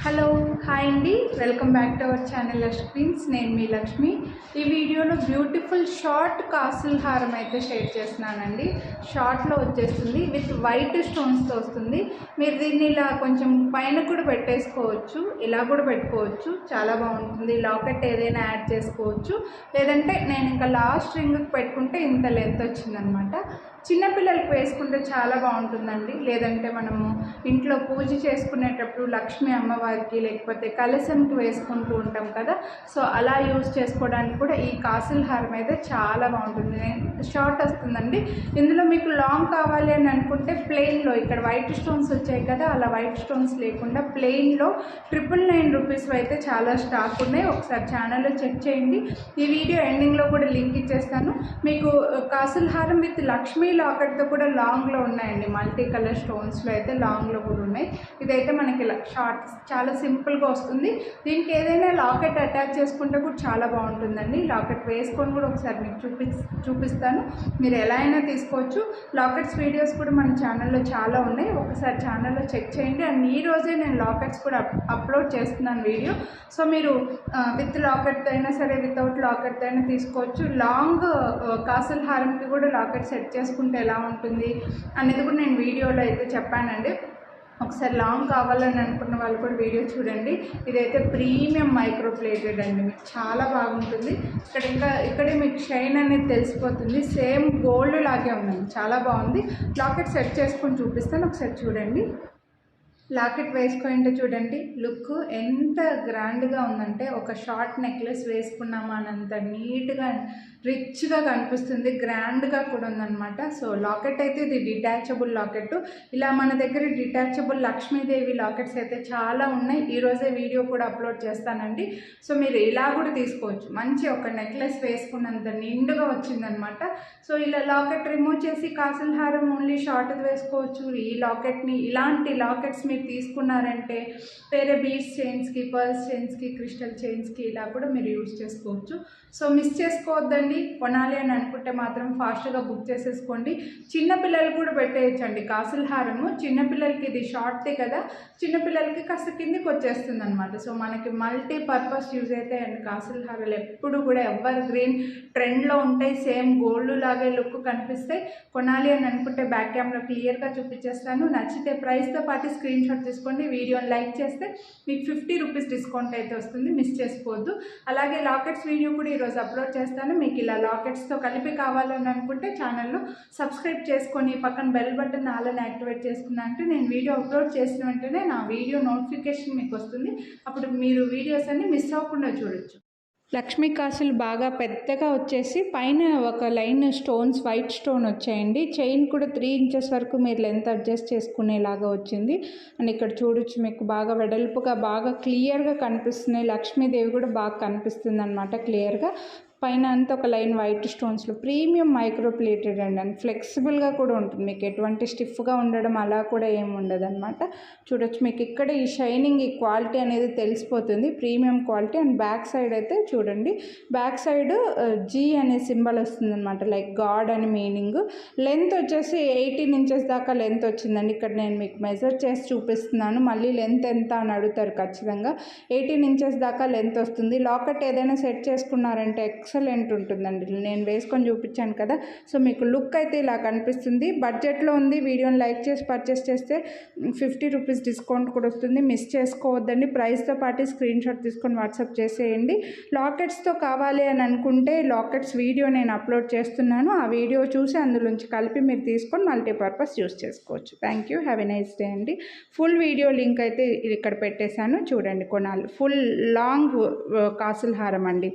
Hello hi అండి, welcome back to our channel Lakshmi's. నేను మీ లక్ష్మి. ఈ వీడియోలో బ్యూటిఫుల్ షార్ట్ కాసుల హారం అయితే షేర్ చేస్తున్నానండి. షార్ట్లో వచ్చేస్తుంది, విత్ వైట్ స్టోన్స్తో వస్తుంది. మీరు దీన్ని ఇలా కొంచెం పైన కూడా పెట్టేసుకోవచ్చు, ఇలా కూడా పెట్టుకోవచ్చు, చాలా బాగుంటుంది. లాకెట్ ఏదైనా యాడ్ చేసుకోవచ్చు, లేదంటే నేను ఇంకా లాస్ట్ రింగ్కి పెట్టుకుంటే ఇంత లెంత్ వచ్చిందనమాట. చిన్నపిల్లలకు వేసుకుంటే చాలా బాగుంటుందండి. లేదంటే మనము ఇంట్లో పూజ చేసుకునేటప్పుడు లక్ష్మీ అమ్మవారికి లేకపోతే కలశంకి వేసుకుంటూ ఉంటాం కదా, సో అలా యూజ్ చేసుకోవడానికి కూడా ఈ కాసుల హారం అయితే చాలా బాగుంటుంది. షార్ట్ వస్తుందండి. ఇందులో మీకు లాంగ్ కావాలి అని అనుకుంటే ప్లెయిన్లో ఇక్కడ వైట్ స్టోన్స్ వచ్చాయి కదా, అలా వైట్ స్టోన్స్ లేకుండా ప్లెయిన్లో 999 రూపీస్ అయితే చాలా స్టాక్ ఉన్నాయి. ఒకసారి ఛానల్లో చెక్ చేయండి. ఈ వీడియో ఎండింగ్లో కూడా లింక్ ఇచ్చేస్తాను. మీకు కాసుల హారం విత్ లక్ష్మీ లాకెట్తో కూడా లాంగ్లో ఉన్నాయండి. మల్టీ కలర్ స్టోన్స్లో అయితే లాంగ్లో కూడా ఉన్నాయి. ఇదైతే మనకి షార్ట్ చాలా సింపుల్గా వస్తుంది. దీనికి ఏదైనా లాకెట్ అటాచ్ చేసుకుంటే కూడా చాలా బాగుంటుందండి. లాకెట్ వేసుకొని కూడా ఒకసారి మీకు చూపిస్తాను. మీరు ఎలా అయినా తీసుకోవచ్చు. లాకెట్స్ వీడియోస్ కూడా మన ఛానల్లో చాలా ఉన్నాయి, ఒకసారి ఛానల్లో చెక్ చేయండి. అండ్ ఈ రోజే నేను లాకెట్స్ కూడా అప్లోడ్ చేస్తున్నాను వీడియో. సో మీరు విత్ లాకెట్తో అయినా సరే, వితౌట్ లాకెట్తో అయినా తీసుకోవచ్చు. లాంగ్ కాసుల హారంకి కూడా లాకెట్ సెట్ చేసుకుంటే ఎలా ఉంటుంది అనేది కూడా నేను వీడియోలో అయితే చెప్పానండి. ఒకసారి లాంగ్ కావాలని అనుకున్న వాళ్ళు కూడా వీడియో చూడండి. ఇదైతే ప్రీమియం మైక్రో ప్లేటెడ్ అండి, మీకు చాలా బాగుంటుంది. ఇక్కడే మీకు షైన్ అనేది తెలిసిపోతుంది. సేమ్ గోల్డ్ లాగే ఉందండి, చాలా బాగుంది. లాకెట్ సెట్ చేసుకొని చూపిస్తాను, ఒకసారి చూడండి. లాకెట్ వేసుకుంటే చూడండి లుక్ ఎంత గ్రాండ్గా ఉందంటే, ఒక షార్ట్ నెక్లెస్ వేసుకున్నామా అనంత నీట్గా రిచ్గా కనిపిస్తుంది. గ్రాండ్గా కూడా ఉందన్నమాట. సో లాకెట్ అయితే ఇది డిటాచబుల్ లాకెట్. ఇలా మన దగ్గర డిటాచబుల్ లక్ష్మీదేవి లాకెట్స్ అయితే చాలా ఉన్నాయి. ఈరోజే వీడియో కూడా అప్లోడ్ చేస్తానండి. సో మీరు ఇలా కూడా తీసుకోవచ్చు. మంచి ఒక నెక్లెస్ వేసుకున్నంత నిండుగా వచ్చిందనమాట. సో ఇలా లాకెట్ రిమూవ్ చేసి కాసుల హారం ఓన్లీ షార్ట్ వేసుకోవచ్చు. ఈ లాకెట్ని, ఇలాంటి లాకెట్స్ మీరు తీసుకున్నారంటే వేరే బీడ్స్ చైన్స్కి, పర్ల్స్ చైన్స్కి, క్రిస్టల్ చైన్స్కి ఇలా కూడా మీరు యూజ్ చేసుకోవచ్చు. సో మిస్ చేసుకోవద్దండి. కొనాలి అని అనుకుంటే మాత్రం ఫాస్ట్గా బుక్ చేసేసుకోండి. చిన్నపిల్లలు కూడా పెట్టేయచ్చండి కాసుల హారము. చిన్నపిల్లలకి ఇది షార్టే కదా, చిన్నపిల్లలకి కాస్త కిందికి వచ్చేస్తుంది అనమాట. సో మనకి మల్టీ పర్పస్ యూజ్ అయితే అండి కాసుల హారాలు ఎప్పుడు కూడా ఎవర్ గ్రీన్ ట్రెండ్లో ఉంటాయి. సేమ్ గోల్డ్ లాగే లుక్ కనిపిస్తాయి. కొనాలి అని అనుకుంటే బ్యాక్ కెమెరా క్లియర్గా చూపించేస్తాను. నచ్చితే ప్రైస్తో పాటు స్క్రీన్ షాట్ తీసుకోండి. వీడియోని లైక్ చేస్తే మీకు 50 రూపీస్ డిస్కౌంట్ అయితే వస్తుంది, మిస్ చేసుకోవద్దు. అలాగే లాకెట్స్ వీడియో కూడా ఈరోజు అప్లోడ్ చేస్తాను. మీకు ఇలా లాకెట్స్తో కలిపి కావాలని అనుకుంటే ఛానల్లో సబ్స్క్రైబ్ చేసుకొని పక్కన బెల్ బటన్ ఆలని యాక్టివేట్ చేసుకున్నా అంటే నేను వీడియో అప్లోడ్ చేసిన వెంటనే నా వీడియో నోటిఫికేషన్ మీకు వస్తుంది. అప్పుడు మీరు వీడియోస్ అన్ని మిస్ అవ్వకుండా చూడొచ్చు. లక్ష్మీ కాసులు బాగా పెద్దగా వచ్చేసి పైన ఒక లైన్ స్టోన్స్, వైట్ స్టోన్ వచ్చాయండి. చైన్ కూడా 3 ఇంచెస్ వరకు మీరు లెంత్ అడ్జస్ట్ చేసుకునేలాగా వచ్చింది. అండ్ ఇక్కడ చూడొచ్చు, మీకు బాగా వెడల్పుగా బాగా క్లియర్గా కనిపిస్తున్నాయి. లక్ష్మీదేవి కూడా బాగా కనిపిస్తుంది అనమాట క్లియర్గా. పైన అంతా ఒక లైన్ వైట్ స్టోన్స్లో ప్రీమియం మైక్రో ప్లేటెడ్ అండ్ ఫ్లెక్సిబుల్గా కూడా ఉంటుంది. మీకు ఎటువంటి స్టిఫ్గా ఉండడం అలా కూడా ఏమి ఉండదు అనమాట. చూడొచ్చు, మీకు ఇక్కడ ఈ షైనింగ్, ఈ క్వాలిటీ అనేది తెలిసిపోతుంది, premium quality. And back side అయితే చూడండి, బ్యాక్ సైడ్ జీ అనే సింబల్ వస్తుంది అనమాట, లైక్ గాడ్ అని మీనింగ్. లెంత్ వచ్చేసి 18 ఇంచెస్ దాకా లెంత్ వచ్చిందండి. ఇక్కడ నేను మీకు మెజర్ చేసి చూపిస్తున్నాను. మళ్ళీ లెంత్ ఎంత అని అడుగుతారు ఖచ్చితంగా. 18 ఇంచెస్ దాకా లెంత్ వస్తుంది. లాకెట్ ఏదైనా సెట్ చేసుకున్నారంటే ఎక్సలెంట్ ఉంటుందండి. నేను వేసుకొని చూపించాను కదా, సో మీకు లుక్ అయితే ఇలా కనిపిస్తుంది. బడ్జెట్లో ఉంది. వీడియోని లైక్ చేసి పర్చేస్ చేస్తే 50 రూపీస్ డిస్కౌంట్ కూడా వస్తుంది, మిస్ చేసుకోవద్దండి. ప్రైస్తో పాటు స్క్రీన్ షాట్ తీసుకొని వాట్సాప్ చేసేయండి. లాకెట్స్తో కావాలి అని అనుకుంటే లాకెట్స్ వీడియో నేను అప్లోడ్ చేస్తున్నాను. ఆ వీడియో చూసి అందులోంచి కలిపి మీరు తీసుకొని మల్టీపర్పస్ యూస్ చేసుకోవచ్చు. Thank you, have a nice day అండి. ఫుల్ వీడియో లింక్ అయితే ఇక్కడ పెట్టేశాను, చూడండి. కొనాలి ఫుల్ లాంగ్ కాసుల హారం అండి.